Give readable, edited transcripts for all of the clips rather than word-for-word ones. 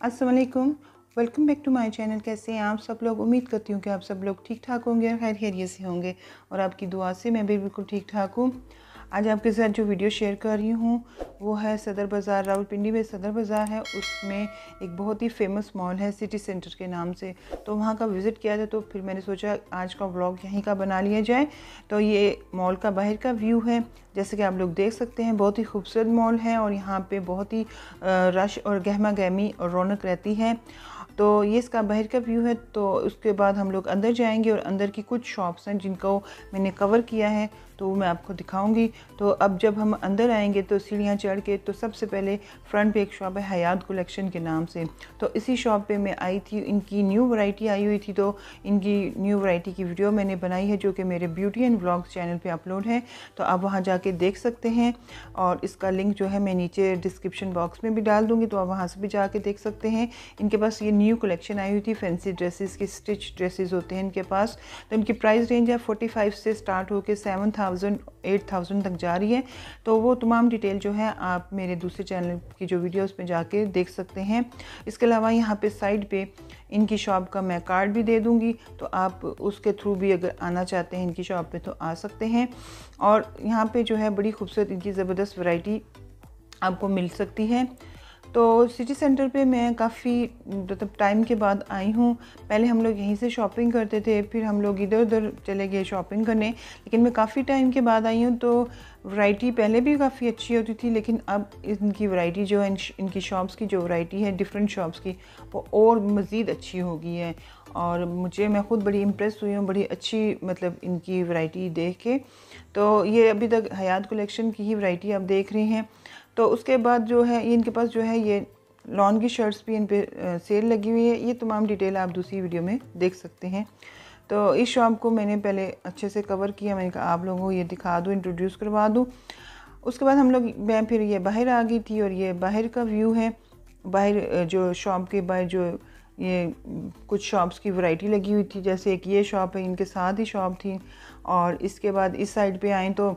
अस्सलाम वालेकुम, welcome back to my channel. कैसे हैं आप सब लोग? उम्मीद करती हूँ कि आप सब लोग ठीक ठाक होंगे और खैर खैरियत से होंगे और आपकी दुआ से मैं भी बिल्कुल ठीक ठाक हूँ। आज आपके साथ जो वीडियो शेयर कर रही हूँ वो है सदर बाज़ार, रावलपिंडी में सदर बाज़ार है, उसमें एक बहुत ही फेमस मॉल है सिटी सेंटर के नाम से। तो वहाँ का विज़िट किया था, तो फिर मैंने सोचा आज का व्लॉग यहीं का बना लिया जाए। तो ये मॉल का बाहर का व्यू है, जैसे कि आप लोग देख सकते हैं। बहुत ही खूबसूरत मॉल है और यहाँ पे बहुत ही रश और गहमा गहमी और रौनक रहती है। तो ये इसका बाहर का व्यू है। तो उसके बाद हम लोग अंदर जाएंगे और अंदर की कुछ शॉप्स हैं जिनको मैंने कवर किया है, तो वो मैं आपको दिखाऊंगी। तो अब जब हम अंदर आएंगे तो सीढ़ियाँ चढ़ के, तो सबसे पहले फ्रंट पे एक शॉप है हयात कलेक्शन के नाम से। तो इसी शॉप पे मैं आई थी, इनकी न्यू वैरायटी आई हुई थी, तो इनकी न्यू वैरायटी की वीडियो मैंने बनाई है जो कि मेरे ब्यूटी एंड व्लॉग्स चैनल पे अपलोड है। तो आप वहाँ जाके देख सकते हैं और इसका लिंक जो है मैं नीचे डिस्क्रिप्शन बॉक्स में भी डाल दूँगी, तो आप वहाँ से भी जाके देख सकते हैं। इनके पास ये न्यू कलेक्शन आई हुई थी, फैंसी ड्रेसेस की स्टिच ड्रेसेस होते हैं इनके पास। तो इनकी प्राइस रेंज है 45 से स्टार्ट होकर 7,000 8,000 तक जा रही है। तो वो तमाम डिटेल जो है आप मेरे दूसरे चैनल की जो वीडियोस में जाके देख सकते हैं। इसके अलावा यहाँ पे साइड पे इनकी शॉप का मैं कार्ड भी दे दूँगी, तो आप उसके थ्रू भी अगर आना चाहते हैं इनकी शॉप पे तो आ सकते हैं। और यहाँ पे जो है बड़ी खूबसूरत इनकी ज़बरदस्त वैरायटी आपको मिल सकती है। तो सिटी सेंटर पे मैं काफ़ी मतलब टाइम के बाद आई हूँ। पहले हम लोग यहीं से शॉपिंग करते थे, फिर हम लोग इधर उधर चले गए शॉपिंग करने, लेकिन मैं काफ़ी टाइम के बाद आई हूँ। तो वैरायटी पहले भी काफ़ी अच्छी होती थी, लेकिन अब इनकी वैरायटी जो है, इनकी शॉप्स की जो वैरायटी है डिफरेंट शॉप्स की, वो और मज़ीद अच्छी हो गई है। और मैं ख़ुद बड़ी इम्प्रेस हुई हूँ, बड़ी अच्छी मतलब इनकी वैरायटी देख के। तो ये अभी तक हयात कलेक्शन की ही वैरायटी आप देख रहे हैं। तो उसके बाद जो है ये इनके पास जो है ये लॉन की शर्ट्स भी इन पे सेल लगी हुई है। ये तमाम डिटेल आप दूसरी वीडियो में देख सकते हैं। तो इस शॉप को मैंने पहले अच्छे से कवर किया, मैंने कहा आप लोगों को ये दिखा दूँ, इंट्रोड्यूस करवा दूँ। उसके बाद मैं फिर ये बाहर आ गई थी और ये बाहर का व्यू है। बाहर जो शॉप के बाहर जो ये कुछ शॉप्स की वैरायटी लगी हुई थी, जैसे एक ये शॉप है, इनके साथ ही शॉप थी। और इसके बाद इस साइड पे आएँ तो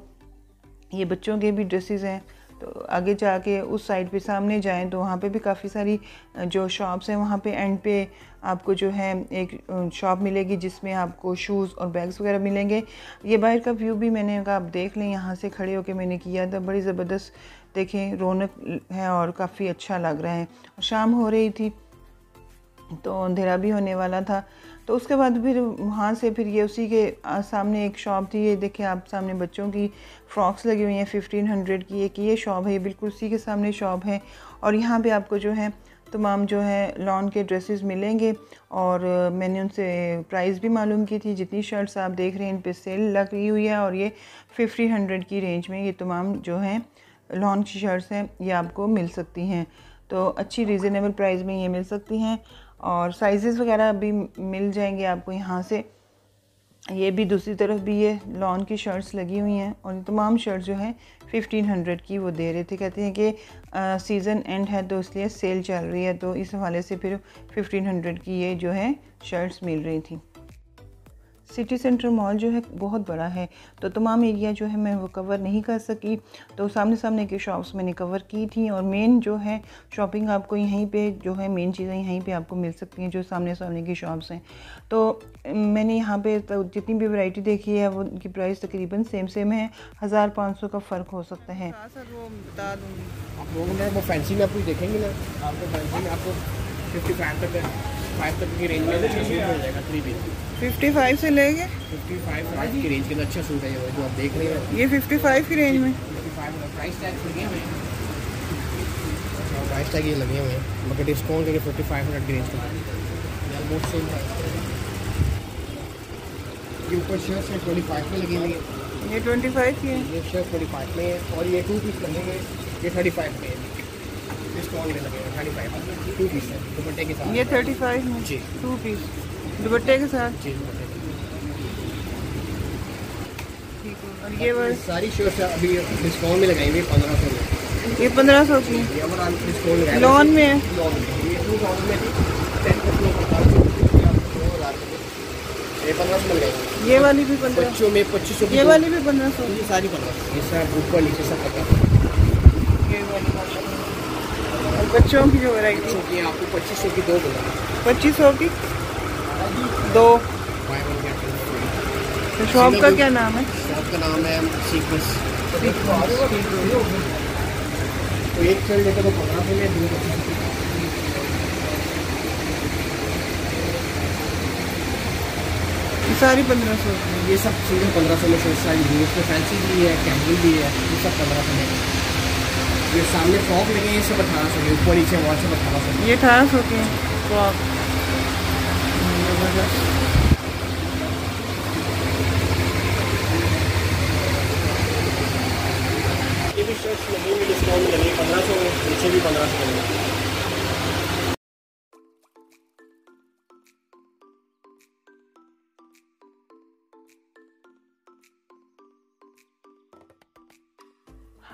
ये बच्चों के भी ड्रेसेस हैं। तो आगे जाके उस साइड पे सामने जाएं तो वहाँ पे भी काफ़ी सारी जो शॉप्स हैं। वहाँ पे एंड पे आपको जो है एक शॉप मिलेगी जिसमें आपको शूज़ और बैग्स वगैरह मिलेंगे। ये बाहर का व्यू भी मैंने कहा आप देख लें, यहाँ से खड़े होके मैंने किया था। बड़ी ज़बरदस्त देखें रौनक है और काफ़ी अच्छा लग रहा है। शाम हो रही थी तो अंधेरा भी होने वाला था। तो उसके बाद फिर वहाँ से फिर ये उसी के सामने एक शॉप थी। ये देखिए आप सामने बच्चों की फ़्रॉक्स लगी हुई हैं 1500 की। एक ये शॉप है, ये बिल्कुल उसी के सामने शॉप है। और यहाँ पे आपको जो है तमाम जो है लॉन के ड्रेसेस मिलेंगे। और मैंने उनसे प्राइस भी मालूम की थी। जितनी शर्ट्स आप देख रहे हैं इन पे सेल लगी हुई है और ये 1500 की रेंज में ये तमाम जो हैं लॉन की शर्ट्स हैं ये आपको मिल सकती हैं। तो अच्छी रीज़नेबल प्राइस में ये मिल सकती हैं और साइज़ेस वगैरह भी मिल जाएंगे आपको यहाँ से। ये भी दूसरी तरफ भी ये लॉन की शर्ट्स लगी हुई हैं और ये तमाम शर्ट्स जो हैं 1500 की वो दे रहे थे। कहते हैं कि सीज़न एंड है तो इसलिए सेल चल रही है, तो इस हवाले से फिर 1500 की ये जो है शर्ट्स मिल रही थी। सिटी सेंटर मॉल जो है बहुत बड़ा है, तो तमाम एरिया जो है मैं वो कवर नहीं कर सकी। तो सामने की शॉप्स मैंने कवर की थी और मेन जो है शॉपिंग आपको यहीं पे जो है मेन चीज़ें यहीं पे आपको मिल सकती हैं जो सामने की शॉप्स हैं। तो मैंने यहाँ पे तो जितनी भी वैरायटी देखी है वो उनकी प्राइस तकरीबन सेम है। 1500 का फ़र्क हो सकता है। वो बता दूँगी आप लोगों ने वो फैंसी में आप कुछ देखेंगे ना, आपको फैंसी में आपको 55 तक की रेंज में अच्छा सूट मिल जाएगा। 3 पीस 55 से लेके 55 की रेंज के अंदर अच्छा सूट है ये जो आप देख रहे हैं। ये 55 की रेंज में 55 प्राइस टैग लगे हुए हैं, प्राइस टैग ये लगे हुए हैं, मगर डिस्काउंट करके 4500 की रेंज का ऑलमोस्ट सेम प्राइस है। ये ऊपर शर्ट है 25 में लगी हुई है, ये 25 की है, ये शर्ट 25 में है और ये 2 पीस लगेंगे, ये 35 में है, डिस्काउंट में लगेगा 35 2 पीस है दुपट्टे के साथ। ये 35 में जी 2 पीस दुपट्टे के साथ। जी दुपट्टे ठीक है। और ये बस सारी शर्ट्स अभी डिस्काउंट में लगाई हुई 1500 में। ये 1500 की डिस्काउंट लगाया लॉन में है। लॉन में ये 2000 में 10% ये 1500 में लगाई। ये वाली भी 1500, बच्चों में 2500, ये वाली भी 1500, ये सारी 1500, ये सब ऊपर नीचे सब पता। ये वाली बच्चों की जो वैरायटी बच्चों की आपको 2500 की 2 मिलेगी। 2500 की 2। तो शॉप का क्या नाम है? शॉप का नाम है सीक्वेंस। तो एक चल लेकर तो 1500 में, 2 सारी 1500 की। ये सब सिंगल 1500 में से सारी है। इसमें फैंसी भी है, कैजुअल भी है, ये सब 1500 में। ये सामने फ्रॉक लगे हैं, ये सब 1800 के, ऊपर नीचे वहाँ सब 1800। ये 1800 के फ्रॉक। जबरदस्त। ये भी शर्ट्स लगेंगे, डिस्काउंट लगेंगे 1500 में, नीचे भी 1500 में।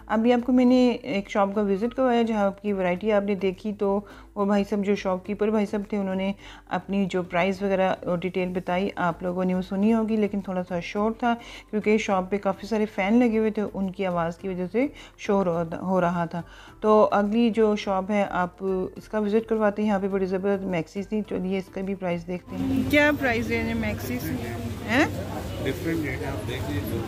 अभी आपको मैंने एक शॉप का विज़िट करवाया जहाँ आपकी वैरायटी आपने देखी। तो वो भाई साहब जो शॉपकीपर भाई साहब थे, उन्होंने अपनी जो प्राइस वगैरह और डिटेल बताई। आप लोगों ने वो सुनी होगी, लेकिन थोड़ा सा शोर था क्योंकि शॉप पे काफ़ी सारे फ़ैन लगे हुए थे, उनकी आवाज़ की वजह से शोर हो रहा था। तो अगली जो शॉप है आप इसका विज़िट करवाते हैं। यहाँ पे बड़ी ज़बरदस्त मैक्सीज थी, चलिए इसका भी प्राइस देखते हैं। क्या प्राइस रेंज है मैक्सीज हैं? डिफरेंट रेट है, आप देख लीजिए।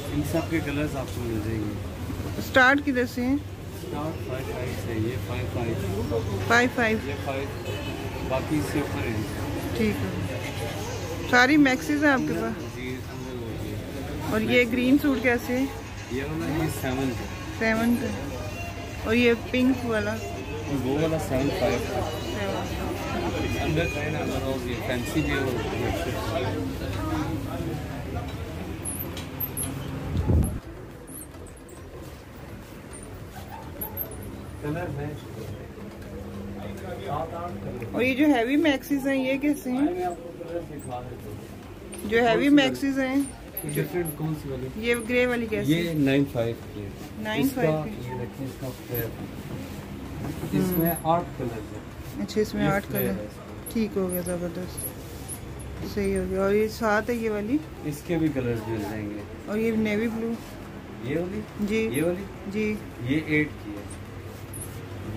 इन सब के कलर्स आपको मिल जाएंगे। स्टार्ट किधर से हैं? स्टार्ट 55 से, ये 55 55 ये 5, बाकी इससे ऊपर है। ठीक है। सारी मैक्सीज हैं आपके पास? जी अंदर हो गई। और ये ग्रीन सूट कैसे है? ये वाला ये 7 का, 7 का। और ये पिंक वाला? वो वाला 75 का। 7। अंदर का है ना, अंदर और ये फैंसी भी है। कलर है। और ये जो हैवी मैक्सीज हैं ये कैसे हैं? जो हैवी मैक्सीज हैं डिफरेंट कौन सी वाली? ये ग्रे वाली कैसे? ये 95 की। 95 की। ये देखिए इसका फ्लेयर। इसमें 8 कलर है। अच्छा, इसमें 8 कलर। ठीक हो गया, ज़बरदस्त, सही हो गया। और ये साथ है ये वाली? इसके भी कलर्स मिल जाएंगे। और ये नेवी ब्लू? ये वाली जी। ये वाली जी ये 8 की है।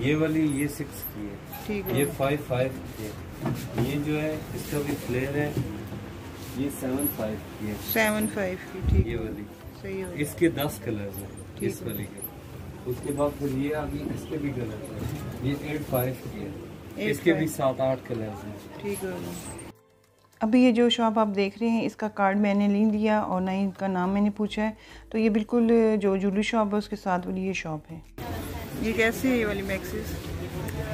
ये वाली ये 6 की है। ठीक ये है। 5 की है। ये जो है इसका भी फ्लेयर है, ये 7 की है। 75 की। ठीक ये है, वाली सही हो गया। इसके 10 कलर्स हैं ठीक इस है। वाली के। उसके बाद फिर ये आ गई, इसके भी कलर्स हैं। ये 8 की है। इसके भी 7-8 कलर्स हैं। ठीक है। अभी ये जो शॉप आप देख रहे हैं इसका कार्ड मैंने नहीं लिया और ना ही इनका नाम मैंने पूछा है। तो ये बिल्कुल जो ज्वेलरी शॉप है उसके साथ वाली ये शॉप है। ये कैसे है ये वाली मैक्सीज?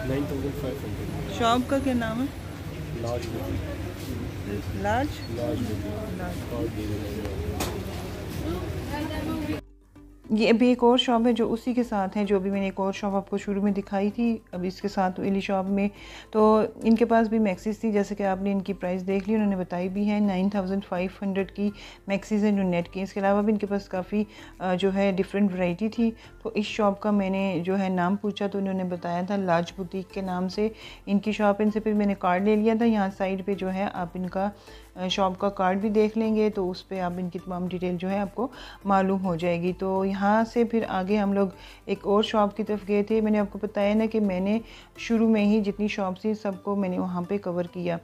9500। शॉप का क्या नाम है? Large large. ये अभी एक और शॉप है जो उसी के साथ है, जो अभी मैंने एक और शॉप आपको शुरू में दिखाई थी। अभी इसके साथ वाली शॉप में तो इनके पास भी मैक्सीज थी, जैसे कि आपने इनकी प्राइस देख ली, उन्होंने बताई भी है। 9500 की मैक्सीज हैं जो नेट की। इसके अलावा भी इनके पास काफ़ी जो है डिफरेंट वैरायटी थी। तो इस शॉप का मैंने जो है नाम पूछा तो उन्होंने बताया था लार्ज बुटीक के नाम से इनकी शॉप। इनसे फिर मैंने कार्ड ले लिया था। यहाँ साइड पे जो है आप इनका शॉप का कार्ड भी देख लेंगे तो उस पर आप इनकी तमाम डिटेल जो है आपको मालूम हो जाएगी। तो यहाँ से फिर आगे हम लोग एक और शॉप की तरफ गए थे। मैंने आपको बताया ना कि मैंने शुरू में ही जितनी शॉप थी सबको मैंने वहाँ पे कवर किया।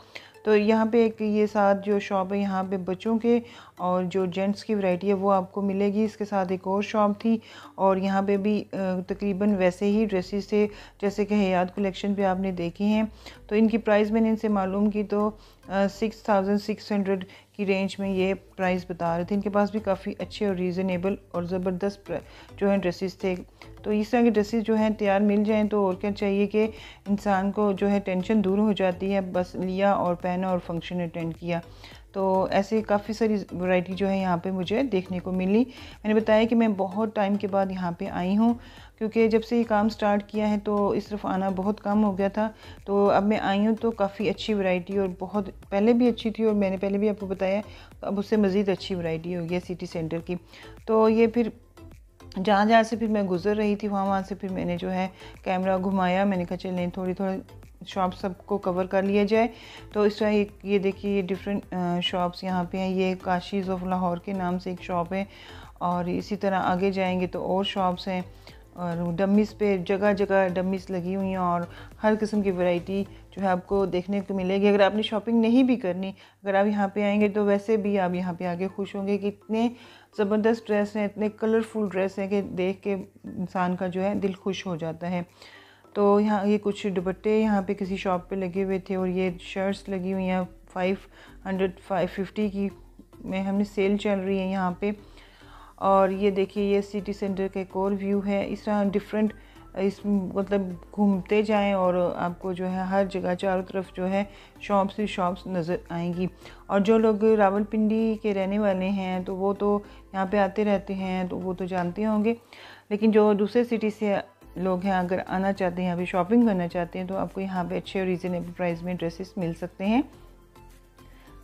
तो यहाँ पे एक ये साथ जो शॉप है यहाँ पे बच्चों के और जो जेंट्स की वैरायटी है वो आपको मिलेगी। इसके साथ एक और शॉप थी और यहाँ पे भी तकरीबन वैसे ही ड्रेसेस थे जैसे कि हयात कलेक्शन पे आपने देखी हैं। तो इनकी प्राइस मैंने इनसे मालूम की तो 6600 की रेंज में ये प्राइस बता रहे थे। इनके पास भी काफ़ी अच्छे और रीज़नेबल और ज़बरदस्त जो है ड्रेसेस थे। तो इस तरह के ड्रेसेस जो हैं तैयार मिल जाएं तो और क्या चाहिए कि इंसान को जो है टेंशन दूर हो जाती है। बस लिया और पहना और फंक्शन अटेंड किया। तो ऐसे काफ़ी सारी वैरायटी जो है यहाँ पे मुझे देखने को मिली। मैंने बताया कि मैं बहुत टाइम के बाद यहाँ पे आई हूँ क्योंकि जब से ये काम स्टार्ट किया है तो इस तरफ आना बहुत कम हो गया था। तो अब मैं आई हूँ तो काफ़ी अच्छी वैरायटी और बहुत पहले भी अच्छी थी और मैंने पहले भी आपको बताया तो अब उससे मज़ीद अच्छी वैरायटी हो गई सिटी सेंटर की। तो ये फिर जहाँ जहाँ से फिर मैं गुज़र रही थी वहाँ से फिर मैंने जो है कैमरा घुमाया। मैंने कहा चलें थोड़ी शॉप सबको कवर कर लिया जाए। तो इस तरह ये देखिए ये डिफरेंट शॉप्स यहाँ पे हैं। ये काशीज़ ऑफ लाहौर के नाम से एक शॉप है और इसी तरह आगे जाएंगे तो और शॉप्स हैं और डमीज़ पे जगह जगह डमीज़ लगी हुई हैं और हर किस्म की वैरायटी जो है आपको देखने को मिलेगी। अगर आपने शॉपिंग नहीं भी करनी, अगर आप यहाँ पे आएंगे तो वैसे भी आप यहाँ पे आके खुश होंगे कि इतने ज़बरदस्त ड्रेस हैं, इतने कलरफुल ड्रेस हैं कि देख के इंसान का जो है दिल खुश हो जाता है। तो यहाँ ये कुछ दुपट्टे यहाँ पे किसी शॉप पे लगे हुए थे और ये शर्ट्स लगी हुई हैं 550 की में हमने सेल चल रही है यहाँ पे। और ये देखिए ये सिटी सेंटर का एक और व्यू है। इस तरह डिफरेंट इस मतलब घूमते जाएं और आपको जो है हर जगह चारों तरफ जो है शॉप्स ही शॉप्स नज़र आएंगी। और जो लोग रावलपिंडी के रहने वाले हैं तो वो तो यहाँ पे आते रहते हैं तो वो तो जानते होंगे, लेकिन जो दूसरे सिटी से लोग हैं अगर आना चाहते हैं यहाँ पे शॉपिंग करना चाहते हैं तो आपको यहाँ पे अच्छे और रीज़नेबल प्राइस में ड्रेसेस मिल सकते हैं।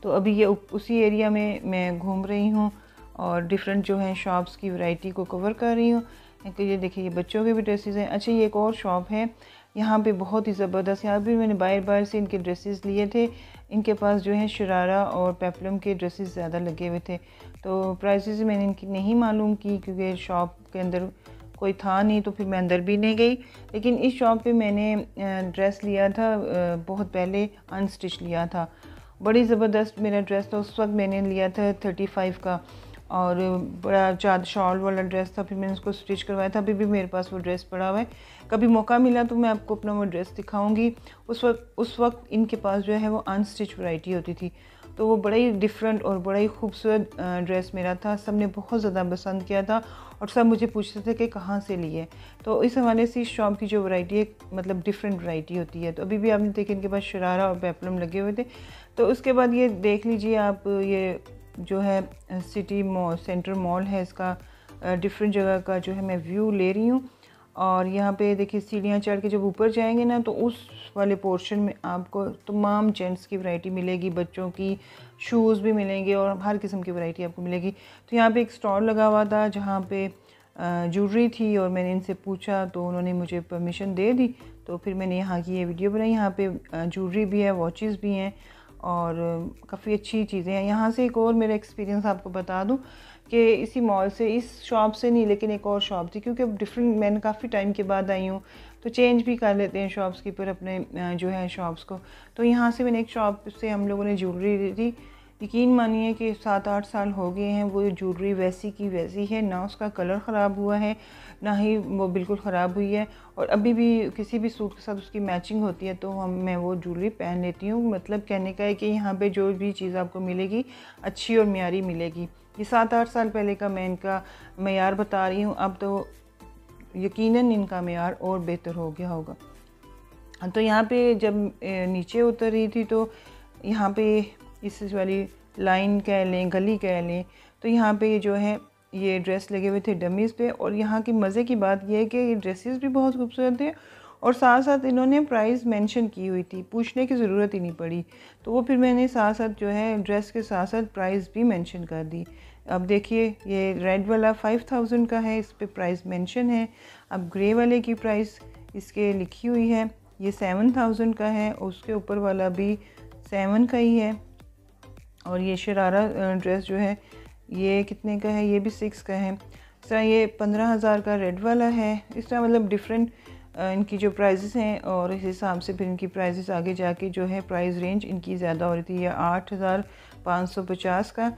तो अभी ये उसी एरिया में मैं घूम रही हूँ और डिफरेंट जो है शॉप्स की वैरायटी को कवर कर रही हूँ। ये देखिए ये बच्चों के भी ड्रेसेस हैं। अच्छा ये एक और शॉप है यहाँ पे बहुत ही ज़बरदस्त, यहाँ भी मैंने बाहर से इनके ड्रेसेस लिए थे। इनके पास जो है शरारा और पेप्लम के ड्रेसेस ज़्यादा लगे हुए थे, तो प्राइसेस मैंने इनकी नहीं मालूम की क्योंकि शॉप के अंदर कोई था नहीं, तो फिर मैं अंदर भी नहीं गई। लेकिन इस शॉप पे मैंने ड्रेस लिया था बहुत पहले, अनस्टिच लिया था, बड़ी ज़बरदस्त मेरा ड्रेस था। उस वक्त मैंने लिया था 35 का और बड़ा चाद शॉल वाला ड्रेस था। फिर मैंने उसको स्टिच करवाया था, अभी भी मेरे पास वो ड्रेस पड़ा हुआ है। कभी मौका मिला तो मैं आपको अपना वो ड्रेस दिखाऊंगी। उस वक्त इनके पास जो है वो अनस्टिच वैरायटी होती थी, तो वो बड़ा ही डिफरेंट और बड़ा ही खूबसूरत ड्रेस मेरा था। सब ने बहुत ज़्यादा पसंद किया था और सब मुझे पूछते थे कि कहाँ से लिए। तो इस हवाले से इस शॉप की जो वैरायटी है मतलब डिफरेंट वैरायटी होती है। तो अभी भी आपने देखा इनके पास शरारा और पेप्लम लगे हुए थे। तो उसके बाद ये देख लीजिए आप, ये जो है सिटी मॉल सेंटर मॉल है, इसका डिफरेंट जगह का जो है मैं व्यू ले रही हूँ। और यहाँ पे देखिए सीढ़ियाँ चढ़ के जब ऊपर जाएंगे ना तो उस वाले पोर्शन में आपको तमाम जेंट्स की वैरायटी मिलेगी, बच्चों की शूज़ भी मिलेंगे और हर किस्म की वैरायटी आपको मिलेगी। तो यहाँ पे एक स्टॉल लगा हुआ था जहाँ पे ज्वेलरी थी और मैंने इनसे पूछा तो उन्होंने मुझे परमिशन दे दी, तो फिर मैंने यहाँ की ये वीडियो बनाई। यहाँ पे ज्वेलरी भी है, वॉचेस भी हैं और काफ़ी अच्छी चीज़ें हैं। यहाँ से एक और मेरा एक्सपीरियंस आपको बता दूँ कि इसी मॉल से, इस शॉप से नहीं लेकिन एक और शॉप थी, क्योंकि डिफरेंट मैंने काफ़ी टाइम के बाद आई हूँ तो चेंज भी कर लेते हैं शॉप्स कीपर अपने जो है शॉप्स को। तो यहाँ से मैंने एक शॉप से हम लोगों ने ज्वेलरी ली थी। यकीन मानिए कि 7-8 साल हो गए हैं, वो ज्वेलरी वैसी की वैसी है, ना उसका कलर ख़राब हुआ है ना ही वो बिल्कुल ख़राब हुई है। और अभी भी किसी भी सूट के साथ उसकी मैचिंग होती है तो मैं वो ज्वेलरी पहन लेती हूँ। मतलब कहने का है कि यहाँ पे जो भी चीज़ आपको मिलेगी अच्छी और मियारी मिलेगी। ये 7-8 साल पहले का मैं इनका मेयार बता रही हूँ, अब तो यकीनन इनका मेयार और बेहतर हो गया होगा। तो यहाँ पे जब नीचे उतर रही थी तो यहाँ पे इस वाली लाइन कह लें, गली कह लें, तो यहाँ पे जो है ये ड्रेस लगे हुए थे डमीज़ पे। और यहाँ की मज़े की बात यह है कि ये ड्रेसेस भी बहुत खूबसूरत थे और साथ साथ इन्होंने प्राइस मेंशन की हुई थी, पूछने की ज़रूरत ही नहीं पड़ी। तो वो फिर मैंने साथ साथ जो है ड्रेस के साथ साथ प्राइस भी मेंशन कर दी। अब देखिए ये रेड वाला 5000 का है, इस पर प्राइस मेंशन है। अब ग्रे वाले की प्राइस इसके लिखी हुई है, ये 7000 का है, उसके ऊपर वाला भी 7 का ही है। और ये शरारा ड्रेस जो है ये कितने का है, ये भी 6 का है। इस तरह ये 15000 का रेड वाला है। इस तरह मतलब डिफरेंट इनकी जो प्राइसेस हैं और इस हिसाब से फिर इनकी प्राइसेस आगे जाके जो है प्राइस रेंज इनकी ज़्यादा हो रही थी। ये 8550 का,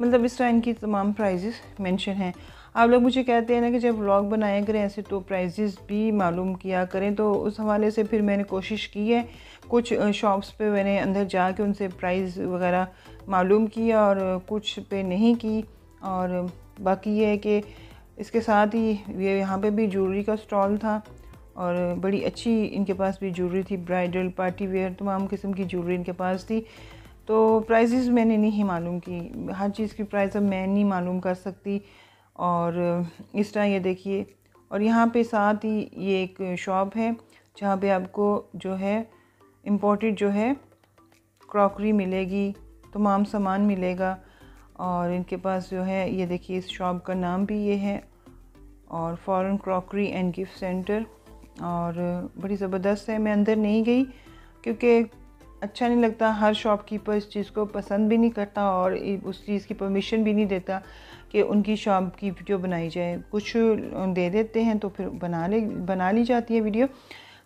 मतलब इस तरह इनकी तमाम प्राइसेस मेंशन हैं। आप लोग मुझे कहते हैं ना कि जब व्लॉग बनाया करें ऐसे तो प्राइसेस भी मालूम किया करें, तो उस हवाले से फिर मैंने कोशिश की है। कुछ शॉप्स पे मैंने अंदर जाके उनसे प्राइस वगैरह मालूम किया और कुछ पे नहीं की। और बाकी ये है कि इसके साथ ही ये यहाँ पे भी ज्वेलरी का स्टॉल था और बड़ी अच्छी इनके पास भी ज्वेलरी थी, ब्राइडल पार्टी वेयर तमाम किस्म की ज्वेलरी इनके पास थी। तो प्राइसेस मैंने नहीं मालूम की, हर चीज़ की प्राइस अब मैं नहीं मालूम कर सकती। और इस तरह ये देखिए, और यहाँ पे साथ ही ये एक शॉप है जहाँ पे आपको जो है इम्पोर्टेड जो है क्रॉकरी मिलेगी, तमाम सामान मिलेगा। और इनके पास जो है ये देखिए इस शॉप का नाम भी ये है, और foreign crockery and gift centre, और बड़ी ज़बरदस्त है। मैं अंदर नहीं गई क्योंकि अच्छा नहीं लगता, हर शॉपकीपर इस चीज़ को पसंद भी नहीं करता और उस चीज़ की परमिशन भी नहीं देता कि उनकी शॉप की वीडियो बनाई जाए। कुछ दे देते हैं तो फिर बना ली जाती है वीडियो।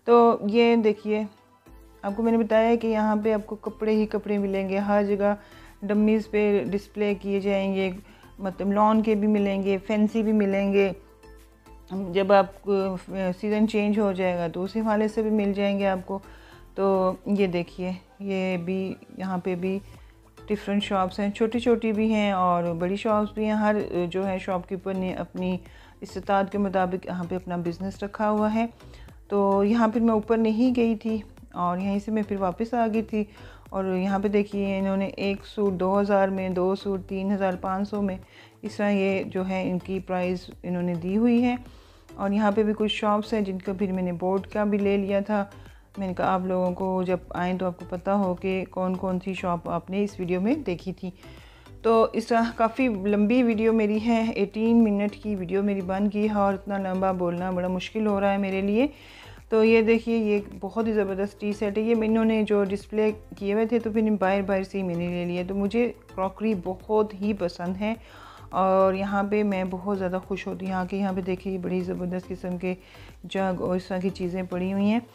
तो ये देखिए, आपको मैंने बताया कि यहाँ पे आपको कपड़े ही कपड़े मिलेंगे, हर जगह डमीज़ पे डिस्प्ले किए जाएंगे, मतलब लॉन के भी मिलेंगे, फैंसी भी मिलेंगे। जब आप सीज़न चेंज हो जाएगा तो उसी हवाले से भी मिल जाएंगे आपको। तो ये देखिए, ये भी यहाँ पे भी डिफरेंट शॉप्स हैं, छोटी छोटी भी हैं और बड़ी शॉप्स भी हैं। हर जो है शॉपकीपर ने अपनी इस्तात के मुताबिक यहाँ पे अपना बिज़नेस रखा हुआ है। तो यहाँ पर मैं ऊपर नहीं गई थी और यहीं से मैं फिर वापस आ गई थी। और यहाँ पे देखिए, इन्होंने एक सूट 2000 में, 2 सूट 3500 में, इस तरह ये जो है इनकी प्राइस इन्होंने दी हुई है। और यहाँ पे भी कुछ शॉप्स हैं जिनका फिर मैंने बोर्ड का भी ले लिया था। मैंने कहा आप लोगों को जब आएँ तो आपको पता हो कि कौन कौन सी शॉप आपने इस वीडियो में देखी थी। तो इस तरह काफ़ी लंबी वीडियो मेरी है, 18 मिनट की वीडियो मेरी बन गई है और इतना लंबा बोलना बड़ा मुश्किल हो रहा है मेरे लिए। तो ये देखिए, ये बहुत ही ज़बरदस्त टी सेट है। ये इन्होंने जो डिस्प्ले किए हुए थे तो फिर बाहर से ही मैंने ले लिया। तो मुझे क्रॉकरी बहुत ही पसंद है और यहाँ पे मैं बहुत ज़्यादा खुश होती हूँ। यहाँ पे देखिए, बड़ी ज़बरदस्त किस्म के जग और इस तरह की चीज़ें पड़ी हुई हैं।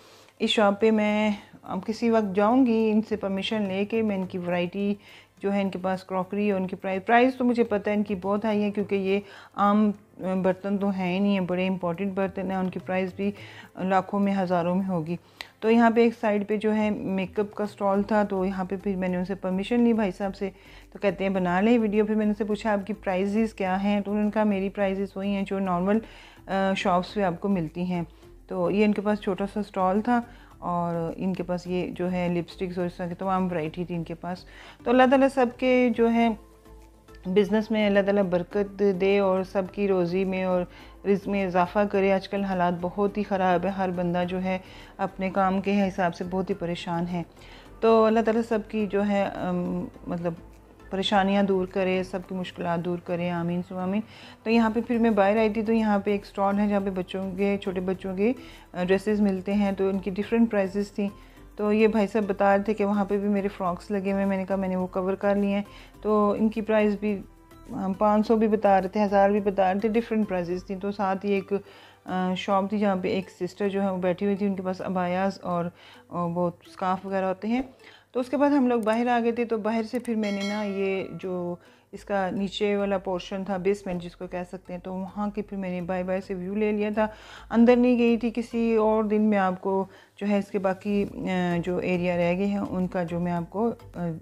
इस शॉप पे मैं अब किसी वक्त जाऊँगी, इनसे परमिशन लेके मैं इनकी वैरायटी जो है इनके पास क्रॉकरी और उनकी प्राइस तो मुझे पता है इनकी बहुत हाई है, क्योंकि ये आम बर्तन तो हैं ही नहीं है, बड़े इंपॉर्टेंट बर्तन हैं। उनकी प्राइस भी लाखों में, हज़ारों में होगी। तो यहाँ पे एक साइड पे जो है मेकअप का स्टॉल था, तो यहाँ पे फिर मैंने उनसे परमिशन ली भाई साहब से। तो कहते हैं बना लें वीडियो। फिर मैंने उनसे पूछा आपकी प्राइजेज़ क्या हैं, तो उन्होंने कहा मेरी प्राइजेज़ वही हैं जो नॉर्मल शॉप्स पे आपको मिलती हैं। तो ये इनके पास छोटा सा स्टॉल था और इनके पास ये जो है लिपस्टिक्स और इस तरह की तमाम वैरायटी थी इनके पास। तो अल्लाह ताला सबके जो है बिज़नेस में अल्लाह ताला बरकत दे और सबकी रोज़ी में और रिज़्क़ में इजाफ़ा करे। आजकल हालात बहुत ही ख़राब है, हर बंदा जो है अपने काम के हिसाब से बहुत ही परेशान है। तो अल्लाह ताला सबकी जो है मतलब परेशानियां दूर करे, सबकी मुश्किलात दूर करे, आमीन सु आमीन। तो यहाँ पे फिर मैं बाहर आई थी, तो यहाँ पे एक स्टॉल है जहाँ पे बच्चों के, छोटे बच्चों के ड्रेसेस मिलते हैं। तो उनकी डिफरेंट प्राइसेस थी। तो ये भाई साहब बता रहे थे कि वहाँ पे भी मेरे फ्रॉक्स लगे हुए हैं। मैंने कहा मैंने वो कवर कर लिए हैं। तो इनकी प्राइस भी 500 भी बता रहे थे, 1000 भी बता रहे थे, डिफरेंट प्राइसेस थी। तो साथ ही एक शॉप थी जहाँ पे एक सिस्टर जो है वो बैठी हुई थी, उनके पास अबायास और वो स्कार्फ वगैरह होते हैं। तो उसके बाद हम लोग बाहर आ गए थे। तो बाहर से फिर मैंने ना ये जो इसका नीचे वाला पोर्शन था, बेसमेंट जिसको कह सकते हैं, तो वहाँ की फिर मैंने बाय से व्यू ले लिया था। अंदर नहीं गई थी, किसी और दिन में आपको जो है इसके बाकी जो एरिया रह गए हैं उनका जो मैं आपको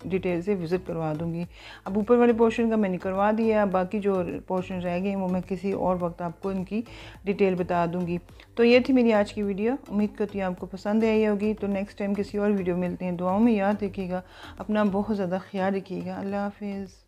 डिटेल से विज़िट करवा दूँगी। अब ऊपर वाले पोर्शन का मैंने करवा दिया, बाकी जो पोर्शन रह गए हैं वो मैं किसी और वक्त आपको इनकी डिटेल बता दूँगी। तो ये थी मेरी आज की वीडियो, उम्मीद करती हूँ आपको पसंद आई होगी। तो नेक्स्ट टाइम किसी और वीडियो मिलते हैं। दुआओं में याद रखिएगा, अपना बहुत ज़्यादा ख्याल रखिएगा। अल्लाह हाफिज़।